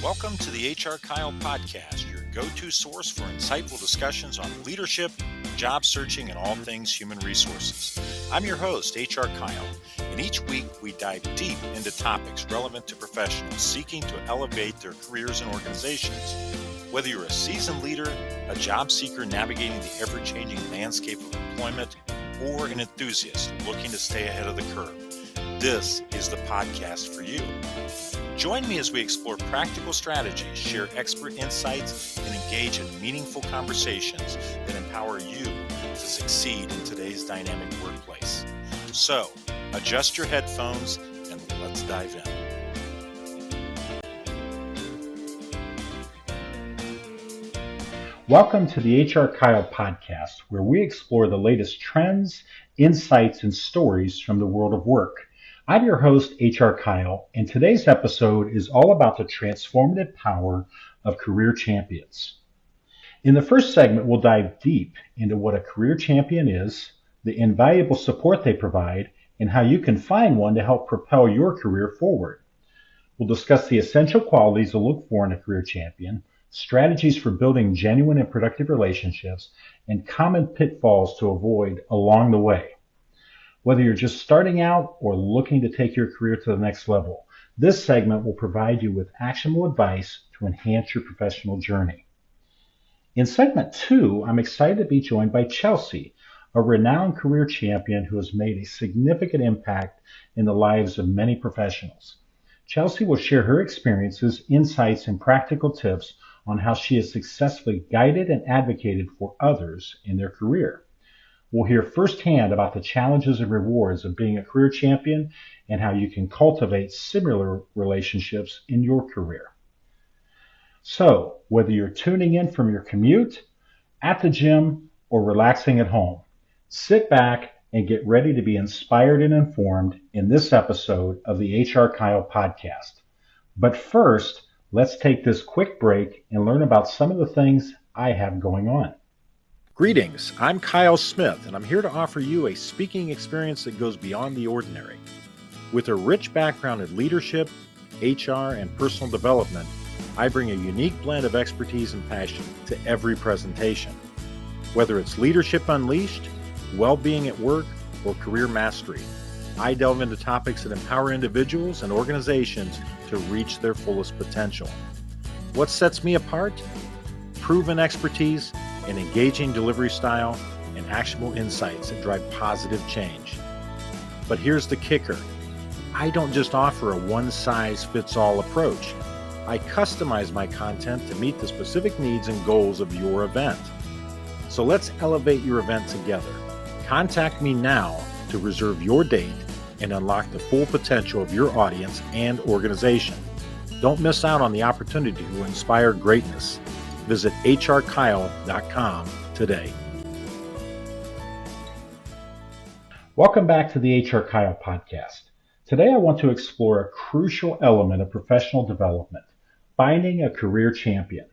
Welcome to the HRKyle Podcast, your go-to source for insightful discussions on leadership, job searching, and all things human resources. I'm your host, HRKyle, and each week we dive deep into topics relevant to professionals seeking to elevate their careers and organizations. Whether you're a seasoned leader, a job seeker navigating the ever-changing landscape of employment, or an enthusiast looking to stay ahead of the curve, this is the podcast for you. Join me as we explore practical strategies, share expert insights, and engage in meaningful conversations that empower you to succeed in today's dynamic workplace. So, adjust your headphones and let's dive in. Welcome to the HRKyle Podcast, where we explore the latest trends, insights, and stories from the world of work. I'm your host, HRKyle, and today's episode is all about the transformative power of career champions. In the first segment, we'll dive deep into what a career champion is, the invaluable support they provide, and how you can find one to help propel your career forward. We'll discuss the essential qualities to look for in a career champion, strategies for building genuine and productive relationships, and common pitfalls to avoid along the way. Whether you're just starting out or looking to take your career to the next level, this segment will provide you with actionable advice to enhance your professional journey. In segment 2, I'm excited to be joined by Chelsea, a renowned career champion who has made a significant impact in the lives of many professionals. Chelsea will share her experiences, insights, and practical tips on how she has successfully guided and advocated for others in their career. We'll hear firsthand about the challenges and rewards of being a career champion and how you can cultivate similar relationships in your career. So, whether you're tuning in from your commute, at the gym, or relaxing at home, sit back and get ready to be inspired and informed in this episode of the HRKyle Podcast. But first, let's take this quick break and learn about some of the things I have going on. Greetings, I'm Kyle Smith, and I'm here to offer you a speaking experience that goes beyond the ordinary. With a rich background in leadership, HR, and personal development, I bring a unique blend of expertise and passion to every presentation. Whether it's Leadership Unleashed, well-being at work, or career mastery, I delve into topics that empower individuals and organizations to reach their fullest potential. What sets me apart? Proven expertise, an engaging delivery style, and actionable insights that drive positive change. But here's the kicker. I don't just offer a one-size-fits-all approach. I customize my content to meet the specific needs and goals of your event. So let's elevate your event together. Contact me now to reserve your date and unlock the full potential of your audience and organization. Don't miss out on the opportunity to inspire greatness. Visit HRKyle.com today. Welcome back to the HRKyle Podcast. Today I want to explore a crucial element of professional development, finding a career champion.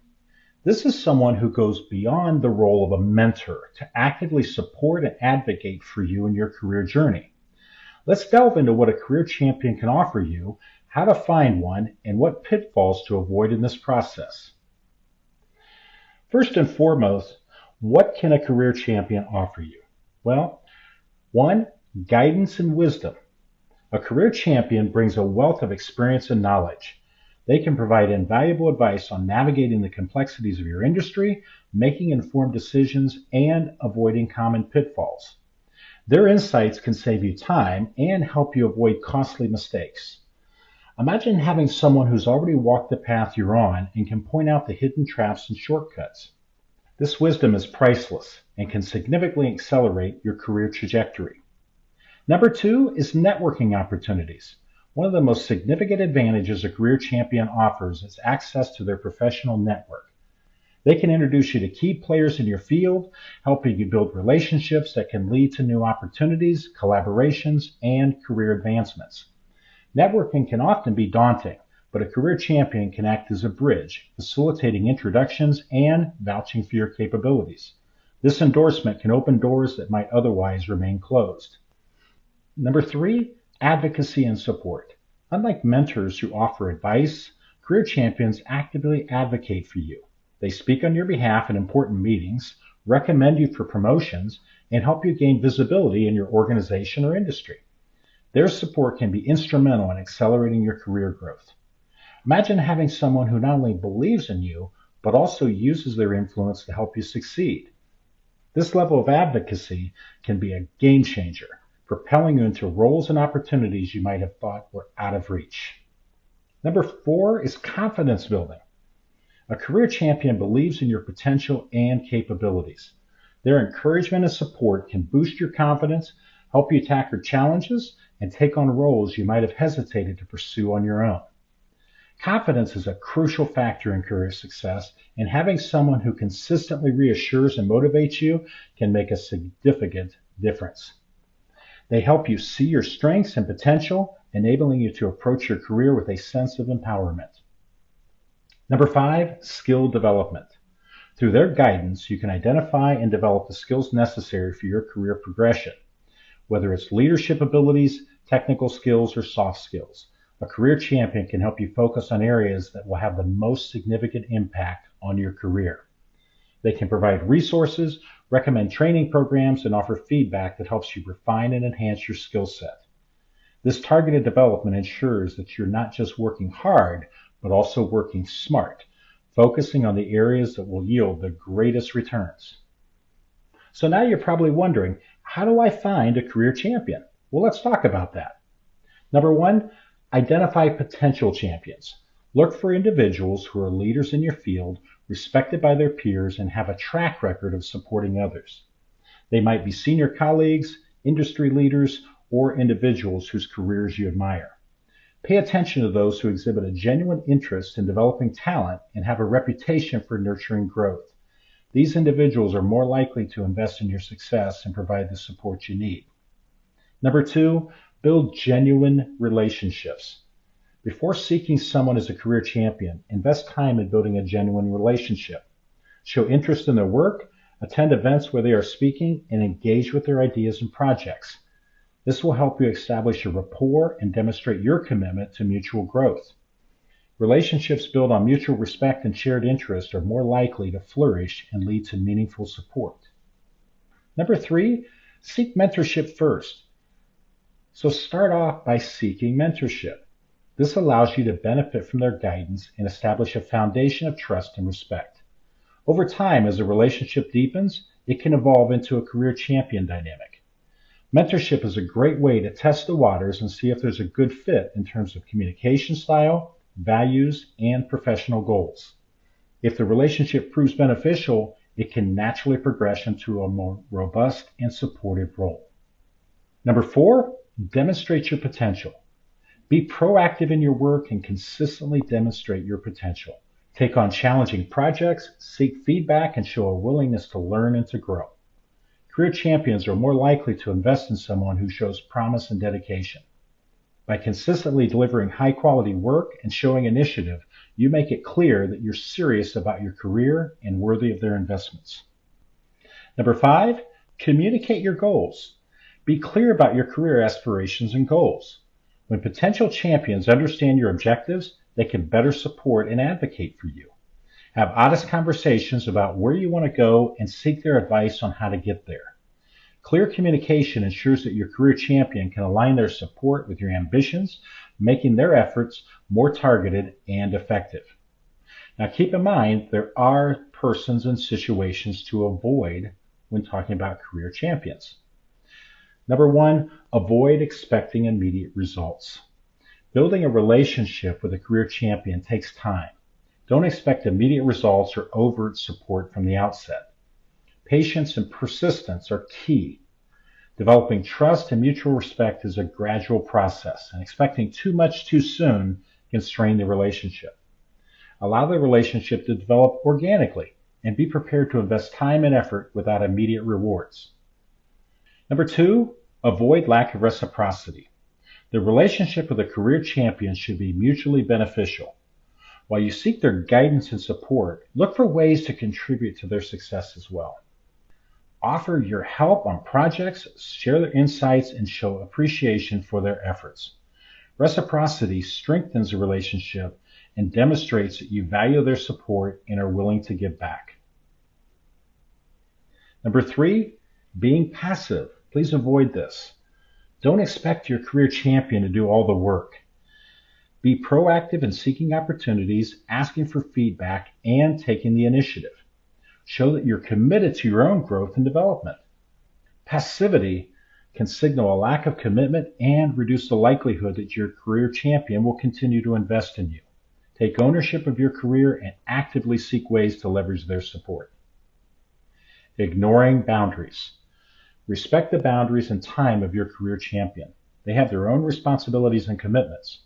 This is someone who goes beyond the role of a mentor to actively support and advocate for you in your career journey. Let's delve into what a career champion can offer you, how to find one, and what pitfalls to avoid in this process. First and foremost, what can a career champion offer you? Well, 1, guidance and wisdom. A career champion brings a wealth of experience and knowledge. They can provide invaluable advice on navigating the complexities of your industry, making informed decisions, and avoiding common pitfalls. Their insights can save you time and help you avoid costly mistakes. Imagine having someone who's already walked the path you're on and can point out the hidden traps and shortcuts. This wisdom is priceless and can significantly accelerate your career trajectory. Number 2 is networking opportunities. One of the most significant advantages a career champion offers is access to their professional network. They can introduce you to key players in your field, helping you build relationships that can lead to new opportunities, collaborations, and career advancements. Networking can often be daunting, but a career champion can act as a bridge, facilitating introductions and vouching for your capabilities. This endorsement can open doors that might otherwise remain closed. Number 3, advocacy and support. Unlike mentors who offer advice, Career champions actively advocate for you. They speak on your behalf in important meetings, recommend you for promotions, and help you gain visibility in your organization or industry. Their support can be instrumental in accelerating your career growth. Imagine having someone who not only believes in you, but also uses their influence to help you succeed. This level of advocacy can be a game changer, propelling you into roles and opportunities you might have thought were out of reach. Number 4 is confidence building. A career champion believes in your potential and capabilities. Their encouragement and support can boost your confidence, help you tackle challenges, and take on roles you might have hesitated to pursue on your own. Confidence is a crucial factor in career success, and having someone who consistently reassures and motivates you can make a significant difference. They help you see your strengths and potential, enabling you to approach your career with a sense of empowerment. Number 5, skill development. Through their guidance, you can identify and develop the skills necessary for your career progression, whether it's leadership abilities, technical skills, or soft skills. A career champion can help you focus on areas that will have the most significant impact on your career. They can provide resources, recommend training programs, and offer feedback that helps you refine and enhance your skill set. This targeted development ensures that you're not just working hard, but also working smart, focusing on the areas that will yield the greatest returns. So now you're probably wondering, how do I find a career champion? Well, let's talk about that. Number 1, identify potential champions. Look for individuals who are leaders in your field, respected by their peers, and have a track record of supporting others. They might be senior colleagues, industry leaders, or individuals whose careers you admire. Pay attention to those who exhibit a genuine interest in developing talent and have a reputation for nurturing growth. These individuals are more likely to invest in your success and provide the support you need. Number 2, build genuine relationships. Before seeking someone as a career champion, invest time in building a genuine relationship. Show interest in their work, attend events where they are speaking, and engage with their ideas and projects. This will help you establish a rapport and demonstrate your commitment to mutual growth. Relationships built on mutual respect and shared interest are more likely to flourish and lead to meaningful support. Number 3, seek mentorship first. So start off by seeking mentorship. This allows you to benefit from their guidance and establish a foundation of trust and respect. Over time, as a relationship deepens, it can evolve into a career champion dynamic. Mentorship is a great way to test the waters and see if there's a good fit in terms of communication style, values, and professional goals. If the relationship proves beneficial, it can naturally progress into a more robust and supportive role. Number 4, demonstrate your potential. Be proactive in your work and consistently demonstrate your potential. Take on challenging projects, seek feedback, and show a willingness to learn and to grow. Career champions are more likely to invest in someone who shows promise and dedication. By consistently delivering high-quality work and showing initiative, you make it clear that you're serious about your career and worthy of their investments. Number 5, communicate your goals. Be clear about your career aspirations and goals. When potential champions understand your objectives, they can better support and advocate for you. Have honest conversations about where you want to go and seek their advice on how to get there. Clear communication ensures that your career champion can align their support with your ambitions, making their efforts more targeted and effective. Now keep in mind, there are persons and situations to avoid when talking about career champions. Number 1, avoid expecting immediate results. Building a relationship with a career champion takes time. Don't expect immediate results or overt support from the outset. Patience and persistence are key. Developing trust and mutual respect is a gradual process, and expecting too much too soon can strain the relationship. Allow the relationship to develop organically, and be prepared to invest time and effort without immediate rewards. Number 2, avoid lack of reciprocity. The relationship with a career champion should be mutually beneficial. While you seek their guidance and support, look for ways to contribute to their success as well. Offer your help on projects, share their insights, and show appreciation for their efforts. Reciprocity strengthens the relationship and demonstrates that you value their support and are willing to give back. Number 3, being passive. Please avoid this. Don't expect your career champion to do all the work. Be proactive in seeking opportunities, asking for feedback, and taking the initiative. Show that you're committed to your own growth and development. Passivity can signal a lack of commitment and reduce the likelihood that your career champion will continue to invest in you. Take ownership of your career and actively seek ways to leverage their support. Ignoring boundaries. Respect the boundaries and time of your career champion. They have their own responsibilities and commitments.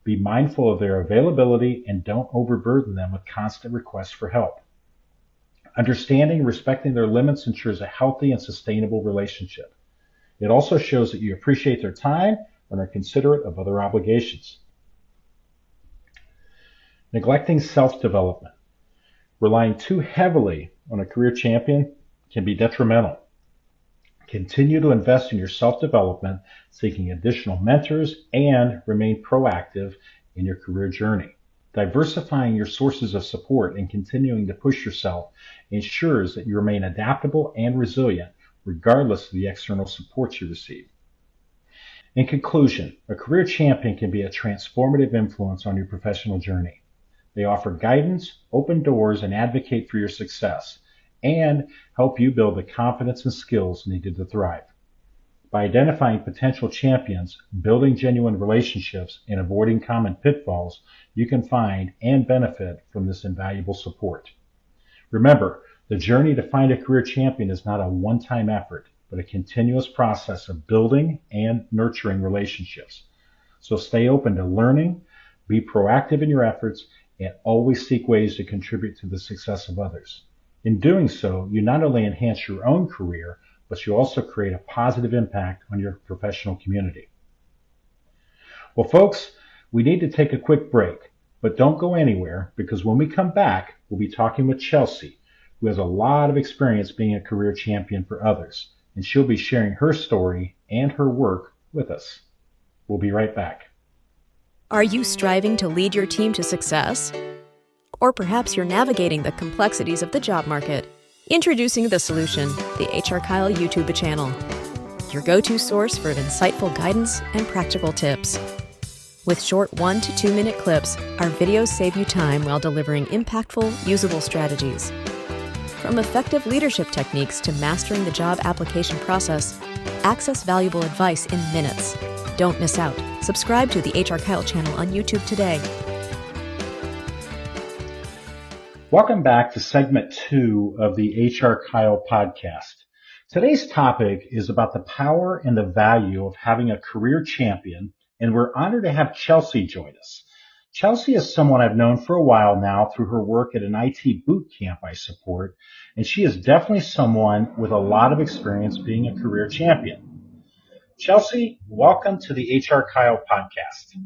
Be mindful of their availability and don't overburden them with constant requests for help. Understanding and respecting their limits ensures a healthy and sustainable relationship. It also shows that you appreciate their time and are considerate of other obligations. Neglecting self-development. Relying too heavily on a career champion can be detrimental. Continue to invest in your self-development, seeking additional mentors, and remain proactive in your career journey. Diversifying your sources of support and continuing to push yourself ensures that you remain adaptable and resilient regardless of the external support you receive. In conclusion, a career champion can be a transformative influence on your professional journey. They offer guidance, open doors, and advocate for your success, and help you build the confidence and skills needed to thrive. By identifying potential champions, building genuine relationships, and avoiding common pitfalls, you can find and benefit from this invaluable support. Remember, the journey to find a career champion is not a one-time effort, but a continuous process of building and nurturing relationships. So stay open to learning, be proactive in your efforts, and always seek ways to contribute to the success of others. In doing so, you not only enhance your own career, but you also create a positive impact on your professional community. Well, folks, we need to take a quick break, but don't go anywhere because when we come back, we'll be talking with Chelsea, who has a lot of experience being a career champion for others, and she'll be sharing her story and her work with us. We'll be right back. Are you striving to lead your team to success? Or perhaps you're navigating the complexities of the job market. Introducing The Solution, the HRKyle YouTube channel. Your go-to source for insightful guidance and practical tips. With short 1 to 2 minute clips, our videos save you time while delivering impactful, usable strategies. From effective leadership techniques to mastering the job application process, access valuable advice in minutes. Don't miss out. Subscribe to the HRKyle channel on YouTube today. Welcome back to segment 2 of the HRKyle Podcast. Today's topic is about the power and the value of having a career champion, and we're honored to have Chelsea join us. Chelsea is someone I've known for a while now through her work at an IT boot camp I support, and she is definitely someone with a lot of experience being a career champion. Chelsea, welcome to the HRKyle Podcast.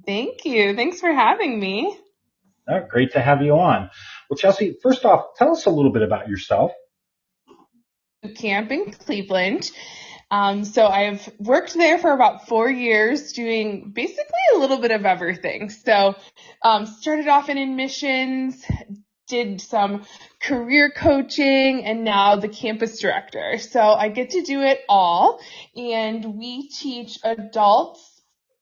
Thank you. Thanks for having me. Oh, great to have you on. Well, Chelsea, first off, tell us a little bit about yourself. Boot camp in Cleveland. So I've worked there for about 4 years doing basically a little bit of everything. So started off in admissions, did some career coaching, and now the campus director. So I get to do it all, and we teach adults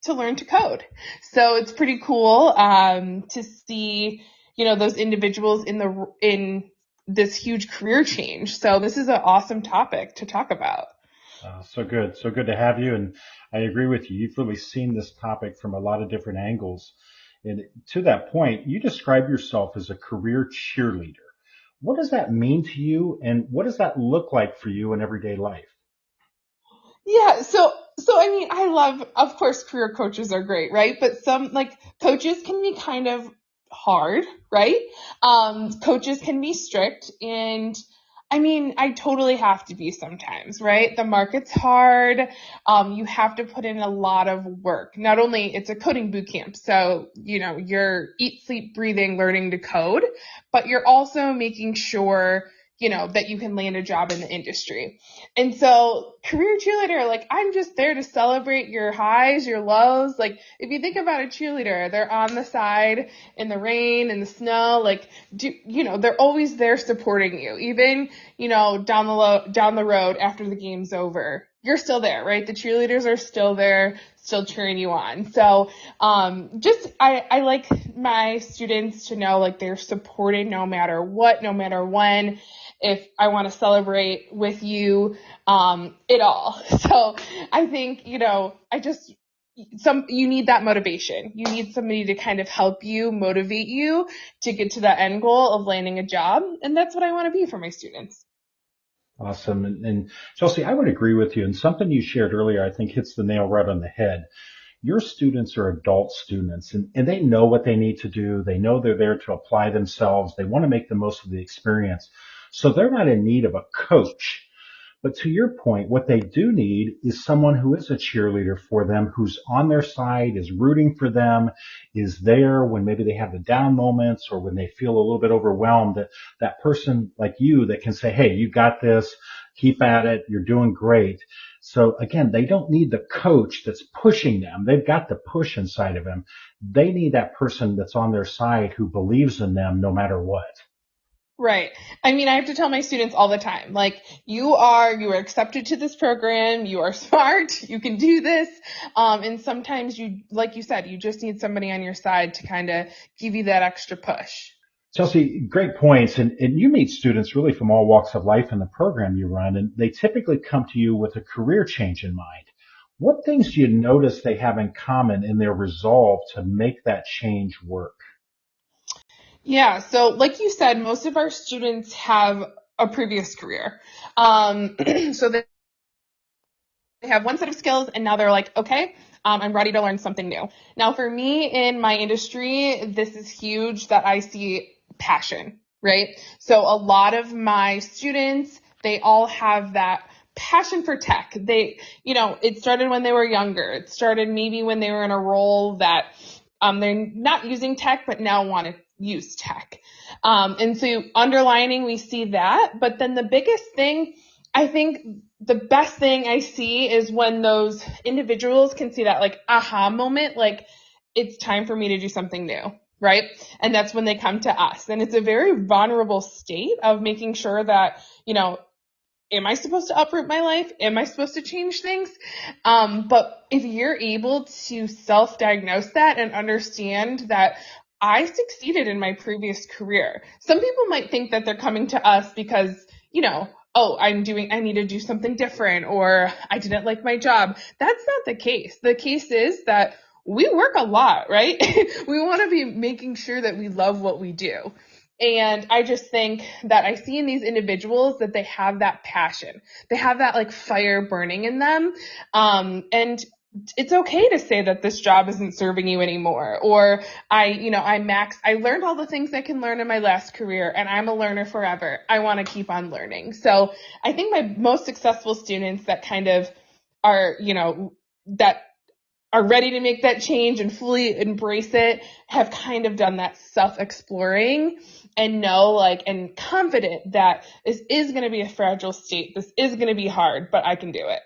to learn to code. So it's pretty cool to see, those individuals in this huge career change. So this is an awesome topic to talk about. So good to have you. And I agree with you. You've really seen this topic from a lot of different angles. And to that point, you describe yourself as a career cheerleader. What does that mean to you? And what does that look like for you in everyday life? Yeah. So I love, of course, career coaches are great, right? But some coaches can be kind of hard, right? Coaches can be strict, and I totally have to be sometimes, right? The market's hard. You have to put in a lot of work. Not only it's a coding boot camp, so, you're eat, sleep, breathing, learning to code, but you're also making sure, that you can land a job in the industry. And so career cheerleader, like, I'm just there to celebrate your highs, your lows. Like, if you think about a cheerleader, they're on the side in the rain, in the snow, like, they're always there supporting you. Even, down the road after the game's over, you're still there, right? The cheerleaders are still there, still cheering you on. So, I like my students to know, like, they're supported no matter what, no matter when. If I want to celebrate with you, it all. So I think, you need that motivation. You need somebody to kind of help you, motivate you to get to that end goal of landing a job. And that's what I want to be for my students. Awesome. And Chelsea, I would agree with you. And something you shared earlier, I think hits the nail right on the head. Your students are adult students, and they know what they need to do. They know they're there to apply themselves. They want to make the most of the experience. So they're not in need of a coach. But to your point, what they do need is someone who is a cheerleader for them, who's on their side, is rooting for them, is there when maybe they have the down moments or when they feel a little bit overwhelmed, that person like you that can say, hey, you got this, keep at it, you're doing great. So again, they don't need the coach that's pushing them. They've got the push inside of them. They need that person that's on their side who believes in them no matter what. Right. I mean, I have to tell my students all the time, like, you are accepted to this program. You are smart. You can do this. And sometimes like you said, you just need somebody on your side to kind of give you that extra push. Chelsea, great points. And you meet students really from all walks of life in the program you run, and they typically come to you with a career change in mind. What things do you notice they have in common in their resolve to make that change work? Yeah. So like you said, most of our students have a previous career. So they have one set of skills and now they're like, okay, I'm ready to learn something new. Now for me in my industry, this is huge that I see passion, right? So a lot of my students, they all have that passion for tech. It started when they were younger. It started maybe when they were in a role that they're not using tech, but now want to use tech. And so underlining, we see that. But then the biggest thing, I think the best thing I see is when those individuals can see that like aha moment, like it's time for me to do something new, right? And that's when they come to us. And it's a very vulnerable state of making sure that, am I supposed to uproot my life? Am I supposed to change things? But if you're able to self-diagnose that and understand that I succeeded in my previous career. Some people might think that they're coming to us because, I need to do something different, or I didn't like my job. That's not the case. The case is that we work a lot, right? We want to be making sure that we love what we do. And I just think that I see in these individuals that they have that passion. They have that like fire burning in them. And it's okay to say that this job isn't serving you anymore. Or I learned all the things I can learn in my last career and I'm a learner forever. I want to keep on learning. So I think my most successful students that kind of are, that are ready to make that change and fully embrace it have kind of done that self-exploring and and confident that this is going to be a fragile state. This is going to be hard, but I can do it.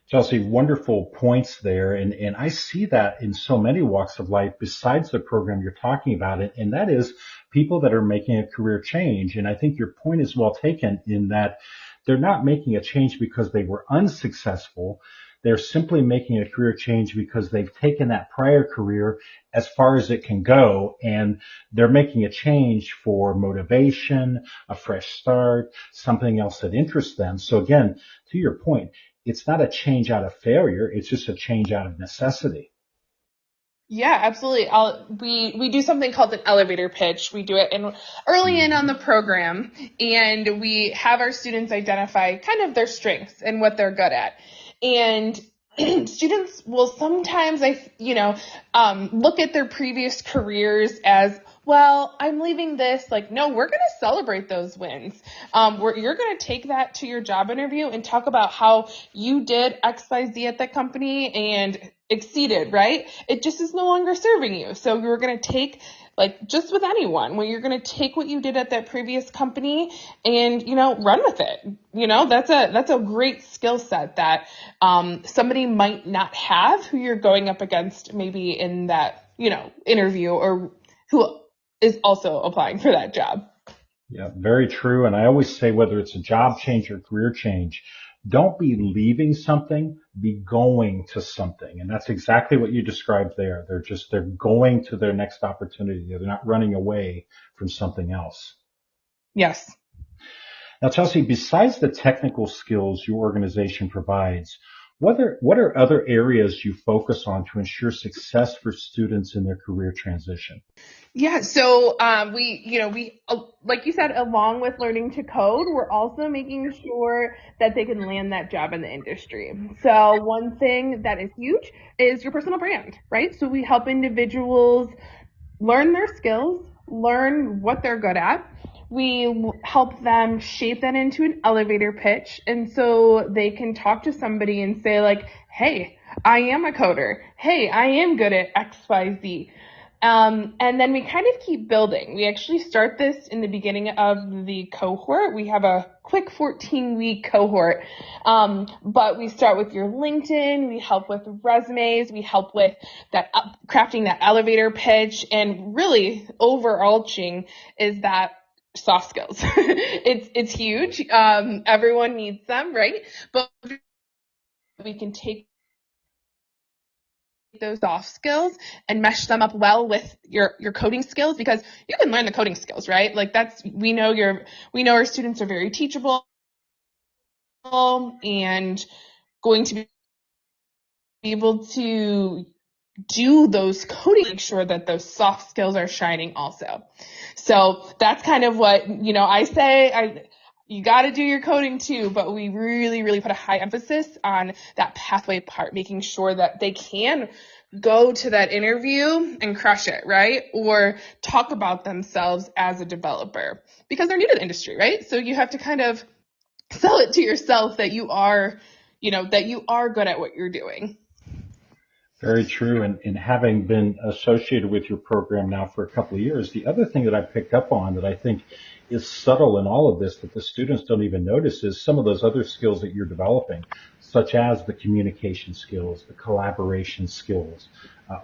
Chelsea, wonderful points there. And I see that in so many walks of life besides the program you're talking about. And that is people that are making a career change. And I think your point is well taken in that they're not making a change because they were unsuccessful. They're simply making a career change because they've taken that prior career as far as it can go, and they're making a change for motivation, a fresh start, something else that interests them. So again, to your point, it's not a change out of failure. It's just a change out of necessity. Yeah, absolutely. We do something called an elevator pitch. We do it early on the program, and we have our students identify kind of their strengths and what they're good at. And students will sometimes, look at their previous careers as, well, I'm leaving this. Like, no, we're going to celebrate those wins. You're going to take that to your job interview and talk about how you did X, Y, Z at the company and exceeded, right? It just is no longer serving you. So we're going to take like just with anyone, where you're going to take what you did at that previous company and, run with it. That's a great skill set that somebody might not have who you're going up against maybe in that, interview, or who is also applying for that job. Yeah, very true. And I always say, whether it's a job change or career change, don't be leaving something, be going to something. And that's exactly what you described there. They're going to their next opportunity. They're not running away from something else. Yes. Now, Chelsea, besides the technical skills your organization provides, what are other areas you focus on to ensure success for students in their career transition? Yeah, so we like you said, along with learning to code, we're also making sure that they can land that job in the industry. So one thing that is huge is your personal brand, right? So we help individuals learn their skills, learn what they're good at. We help them shape that into an elevator pitch, and so they can talk to somebody and say like, hey, I am a coder. Hey, I am good at X, Y, Z. And then we kind of keep building. We actually start this in the beginning of the cohort. We have a quick 14-week cohort. But we start with your LinkedIn. We help with resumes. We help with that crafting that elevator pitch. And really overarching is that soft skills. It's huge. Everyone needs them, right? But we can take those soft skills and mesh them up well with your coding skills, because you can learn the coding skills, right? Like we know our students are very teachable and going to be able to do those coding, make sure that those soft skills are shining also. So that's kind of what, I say. You got to do your coding too, but we really, really put a high emphasis on that pathway part, making sure that they can go to that interview and crush it, right? Or talk about themselves as a developer, because they're new to the industry, right? So you have to kind of sell it to yourself that you are good at what you're doing. Very true. And having been associated with your program now for a couple of years, the other thing that I picked up on that I think is subtle in all of this that the students don't even notice is some of those other skills that you're developing, such as the communication skills, the collaboration skills,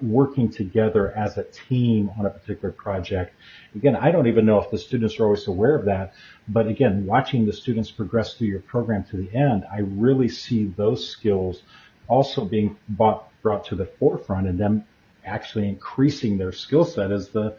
working together as a team on a particular project. Again, I don't even know if the students are always aware of that, but again, watching the students progress through your program to the end, I really see those skills also being brought to the forefront, and them actually increasing their skill set as the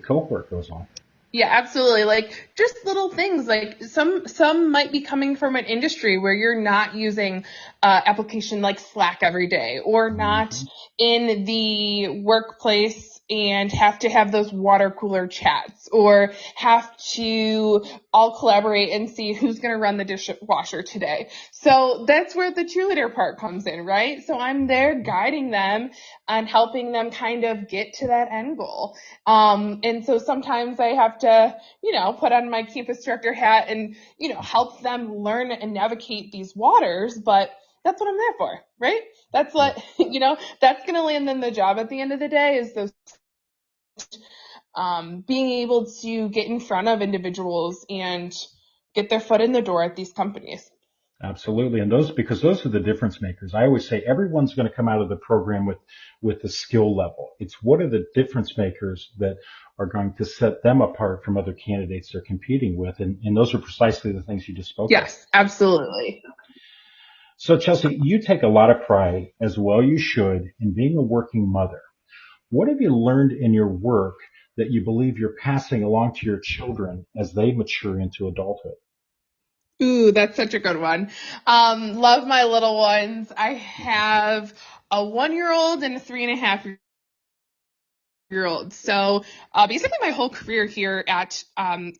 cohort goes on. Yeah, absolutely. Like just little things, like some might be coming from an industry where you're not using application like Slack every day, or not in the workplace and have to have those water cooler chats, or have to all collaborate and see who's going to run the dishwasher today. So that's where the cheerleader part comes in, right? So I'm there guiding them and helping them kind of get to that end goal. And so sometimes I have to, put on my campus director hat and, help them learn and navigate these waters, but that's what I'm there for, right? That's what, that's going to land them the job at the end of the day, is those being able to get in front of individuals and get their foot in the door at these companies. Absolutely. And because those are the difference makers. I always say everyone's going to come out of the program with the skill level. It's what are the difference makers that are going to set them apart from other candidates they're competing with. And those are precisely the things you just spoke of. Yes, absolutely. So Chelsea, you take a lot of pride, as well you should, in being a working mother. What have you learned in your work that you believe you're passing along to your children as they mature into adulthood? Ooh, that's such a good one. Love my little ones. I have a 1-year-old and a 3.5-year-old. So basically my whole career here at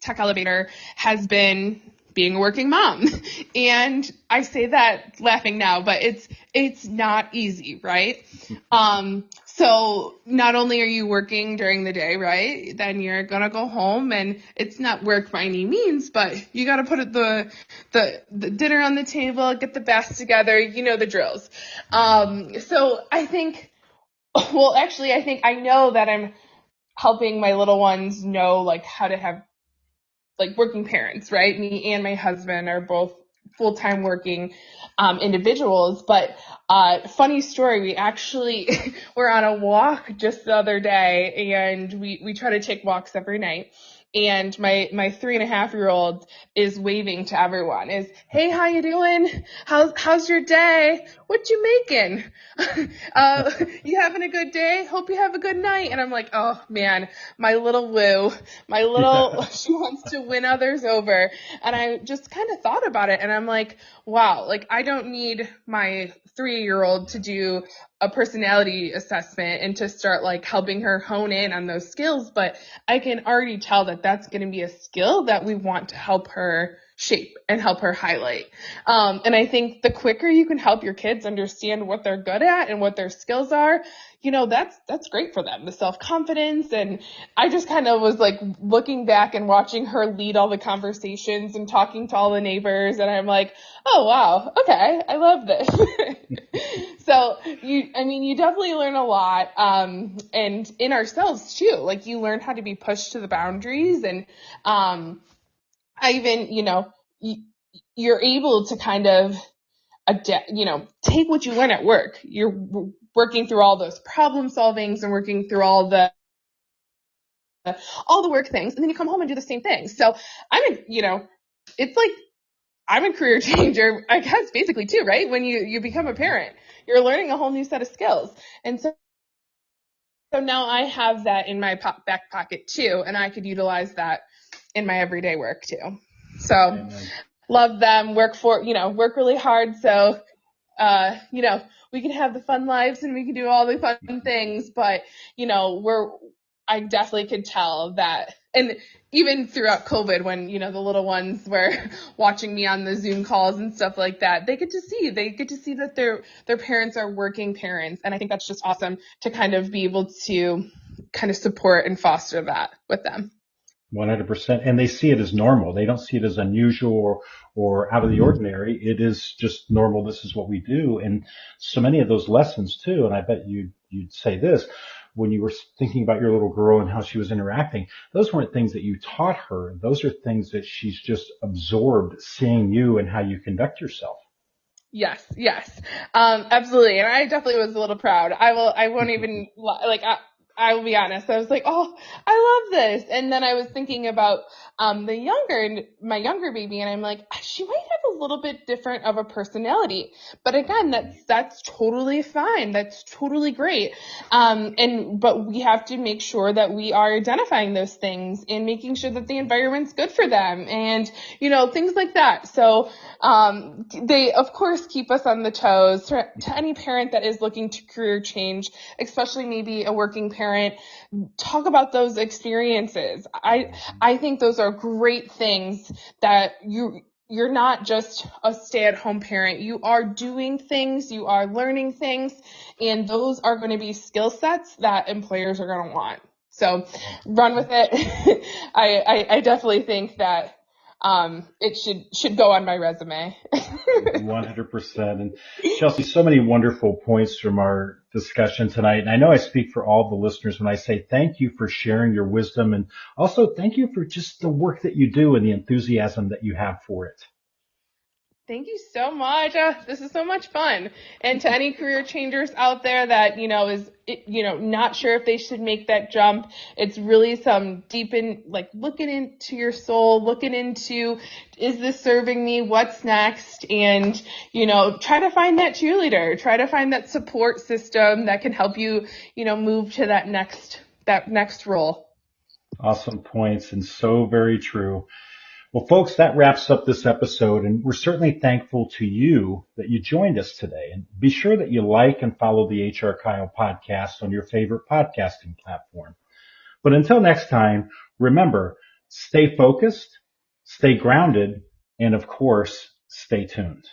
Tech Elevator has been being a working mom. And I say that laughing now, but it's not easy, right? So not only are you working during the day, right? Then you're going to go home, and it's not work by any means, but you got to put the dinner on the table, get the bath together, the drills. So I think I know that helping my little ones know like how to have like working parents, right? Me and my husband are both full-time working individuals. But funny story, we actually were on a walk just the other day, and we try to take walks every night. And my 3.5-year-old is waving to everyone, is, hey, how you doing? How's your day? What you making? You having a good day? Hope you have a good night. And I'm like, oh man, my little Woo, she wants to win others over. And I just kind of thought about it, and I'm like, wow, like I don't need my 3-year-old to do a personality assessment and to start like helping her hone in on those skills, but I can already tell that that's going to be a skill that we want to help her shape and help her highlight. And I think the quicker you can help your kids understand what they're good at and what their skills are, that's great for them, the self-confidence. And I just kind of was like looking back and watching her lead all the conversations and talking to all the neighbors. And I'm like, oh, wow. Okay. I love this. So you definitely learn a lot. And in ourselves too, like you learn how to be pushed to the boundaries. And, I even, you're able to kind of adapt, take what you learn at work. You're working through all those problem solvings and working through all the work things. And then you come home and do the same thing. So it's like, I'm a career changer, I guess, basically too, right? When you become a parent, you're learning a whole new set of skills. And so now I have that in my back pocket too, and I could utilize that in my everyday work too. So Amen. Love them, work really hard. So, we can have the fun lives and we can do all the fun things, but, I definitely could tell that. And even throughout COVID, when, the little ones were watching me on the Zoom calls and stuff like that, they get to see that their parents are working parents. And I think that's just awesome to kind of be able to kind of support and foster that with them. 100%. And they see it as normal. They don't see it as unusual or out of the ordinary. It is just normal. This is what we do. And so many of those lessons too, and I bet you'd say this, when you were thinking about your little girl and how she was interacting, those weren't things that you taught her. Those are things that she's just absorbed seeing you and how you conduct yourself. Yes. Absolutely. And I definitely was a little proud. I won't even I will be honest. I was like, oh, I love this. And then I was thinking about my younger baby, and I'm like, she might have a little bit different of a personality. But again, that's totally fine. That's totally great. But we have to make sure that we are identifying those things and making sure that the environment's good for them and, things like that. So they, of course, keep us on the toes. To any parent that is looking to career change, especially maybe a working parent, talk about those experiences. I think those are great things that you're not just a stay-at-home parent. You are doing things, you are learning things, and those are going to be skill sets that employers are going to want. So run with it. I definitely think that it should go on my resume. 100%. And Chelsea, so many wonderful points from our discussion tonight. And I know I speak for all the listeners when I say thank you for sharing your wisdom, and also thank you for just the work that you do and the enthusiasm that you have for it. Thank you so much. This is so much fun. And to any career changers out there that, is, not sure if they should make that jump, it's really some looking into your soul, looking into, is this serving me? What's next? And, try to find that cheerleader, try to find that support system that can help you, move to that next role. Awesome points, and so very true. Well, folks, that wraps up this episode, and we're certainly thankful to you that you joined us today. And be sure that you like and follow the HRKyle Podcast on your favorite podcasting platform. But until next time, remember, stay focused, stay grounded, and of course, stay tuned.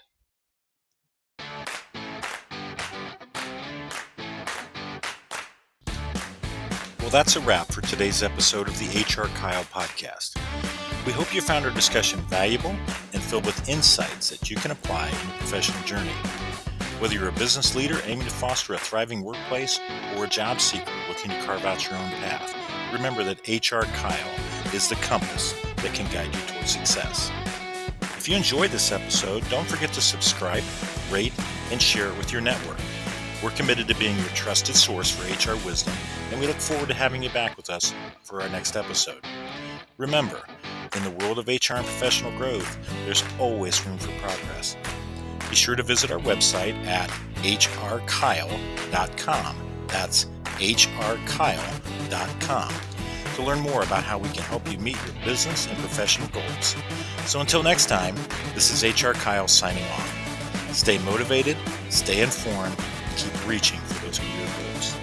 Well, that's a wrap for today's episode of the HRKyle Podcast. We hope you found our discussion valuable and filled with insights that you can apply in your professional journey. Whether you're a business leader aiming to foster a thriving workplace or a job seeker looking to carve out your own path, remember that HRKyle is the compass that can guide you towards success. If you enjoyed this episode, don't forget to subscribe, rate, and share it with your network. We're committed to being your trusted source for HR wisdom, and we look forward to having you back with us for our next episode. Remember, in the world of HR and professional growth, there's always room for progress. Be sure to visit our website at HRKyle.com. That's HRKyle.com to learn more about how we can help you meet your business and professional goals. So until next time, this is HRKyle signing off. Stay motivated, stay informed, and keep reaching for those career goals.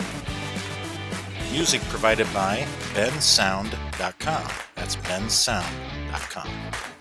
Music provided by bensound.com. That's bensound.com.